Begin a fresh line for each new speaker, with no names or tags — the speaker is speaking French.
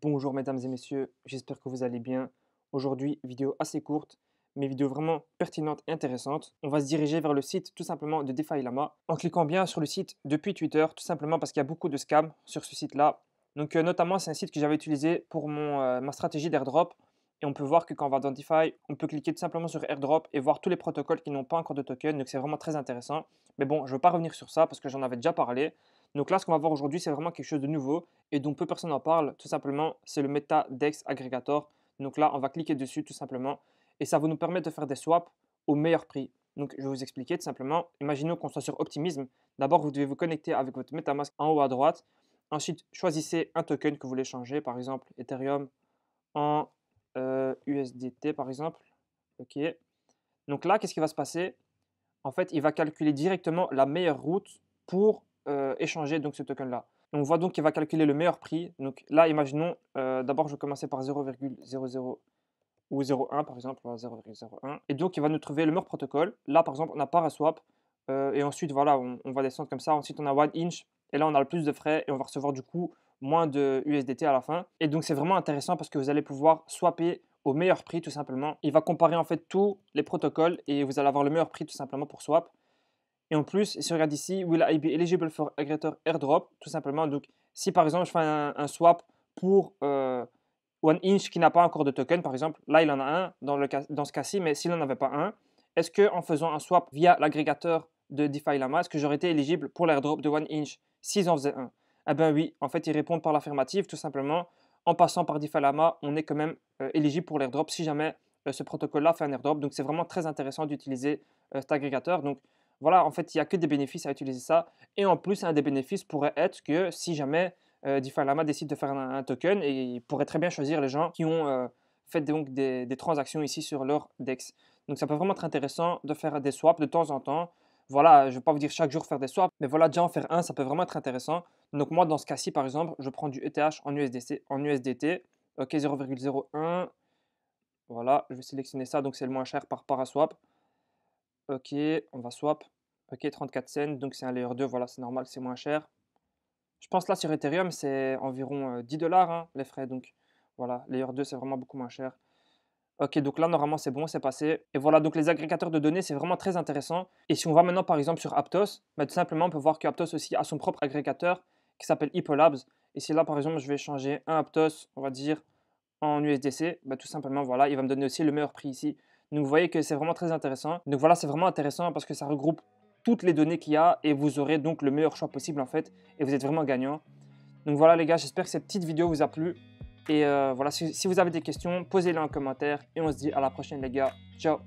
Bonjour mesdames et messieurs, j'espère que vous allez bien. Aujourd'hui, vidéo assez courte, mais vidéo vraiment pertinente et intéressante. On va se diriger vers le site tout simplement de DeFi Lama en cliquant bien sur le site depuis Twitter, tout simplement parce qu'il y a beaucoup de scams sur ce site-là. Donc notamment, c'est un site que j'avais utilisé pour ma stratégie d'airdrop. Et on peut voir que quand on va dans DeFi, on peut cliquer tout simplement sur airdrop et voir tous les protocoles qui n'ont pas encore de token. Donc c'est vraiment très intéressant. Mais bon, je ne veux pas revenir sur ça parce que j'en avais déjà parlé. Donc là, ce qu'on va voir aujourd'hui, c'est vraiment quelque chose de nouveau et dont peu personne n'en parle. Tout simplement, c'est le MetaDex Aggregator. Donc là, on va cliquer dessus tout simplement et ça va nous permettre de faire des swaps au meilleur prix. Donc je vais vous expliquer tout simplement. Imaginons qu'on soit sur Optimism. D'abord, vous devez vous connecter avec votre MetaMask en haut à droite. Ensuite, choisissez un token que vous voulez changer, par exemple Ethereum en USDT, par exemple. OK. Donc là, qu'est-ce qui va se passer? En fait, il va calculer directement la meilleure route pour échanger donc ce token-là. On voit donc qu'il va calculer le meilleur prix. Donc là, imaginons, d'abord, je vais commencer par 0,00 ou 0,1 par exemple, 0,01. Et donc, il va nous trouver le meilleur protocole. Là, par exemple, on a Paraswap. Et ensuite, voilà, on va descendre comme ça. Ensuite, on a One Inch. Et là, on a le plus de frais et on va recevoir du coup moins de USDT à la fin. Et donc, c'est vraiment intéressant parce que vous allez pouvoir swapper au meilleur prix tout simplement. Il va comparer en fait tous les protocoles et vous allez avoir le meilleur prix tout simplement pour swap. Et en plus, si on regarde ici, will I be eligible for aggregator airdrop, tout simplement. Donc, si par exemple je fais un swap pour One Inch qui n'a pas encore de token, par exemple, là il en a un dans ce cas-ci, mais s'il n'en avait pas un, est-ce qu'en faisant un swap via l'agrégateur de DeFi Lama, est-ce que j'aurais été éligible pour l'airdrop de One Inch s'ils en faisaient un? Eh bien oui, en fait, ils répondent par l'affirmative, tout simplement. En passant par DeFi Lama, on est quand même éligible pour l'airdrop si jamais ce protocole-là fait un airdrop. Donc, c'est vraiment très intéressant d'utiliser cet agrégateur. Donc, voilà, en fait, il n'y a que des bénéfices à utiliser ça. Et en plus, un des bénéfices pourrait être que si jamais DeFi Lama décide de faire un token, et il pourrait très bien choisir les gens qui ont fait donc des transactions ici sur leur DEX. Donc ça peut vraiment être intéressant de faire des swaps de temps en temps. Voilà, je ne vais pas vous dire chaque jour faire des swaps, mais voilà, déjà en faire un, ça peut vraiment être intéressant. Donc moi, dans ce cas-ci, par exemple, je prends du ETH en USDT, ok, 0,01. Voilà, je vais sélectionner ça, donc c'est le moins cher par Paraswap. Ok, on va swap. Ok, 34 cents, donc c'est un layer 2, voilà, c'est normal, c'est moins cher. Je pense là sur Ethereum, c'est environ 10 dollars les frais, donc voilà, layer 2, c'est vraiment beaucoup moins cher. Ok, donc là, normalement, c'est bon, c'est passé. Et voilà, donc les agrégateurs de données, c'est vraiment très intéressant. Et si on va maintenant, par exemple, sur Aptos, bah, tout simplement, on peut voir que Aptos aussi a son propre agrégateur qui s'appelle Hippolabs. Et si là, par exemple, je vais changer un Aptos, on va dire, en USDC, bah, tout simplement, voilà, il va me donner aussi le meilleur prix ici. Donc vous voyez que c'est vraiment très intéressant. Donc voilà, c'est vraiment intéressant parce que ça regroupe toutes les données qu'il y a et vous aurez donc le meilleur choix possible en fait et vous êtes vraiment gagnant. Donc voilà les gars, j'espère que cette petite vidéo vous a plu. Et voilà, si vous avez des questions, posez-les en commentaire et on se dit à la prochaine les gars. Ciao.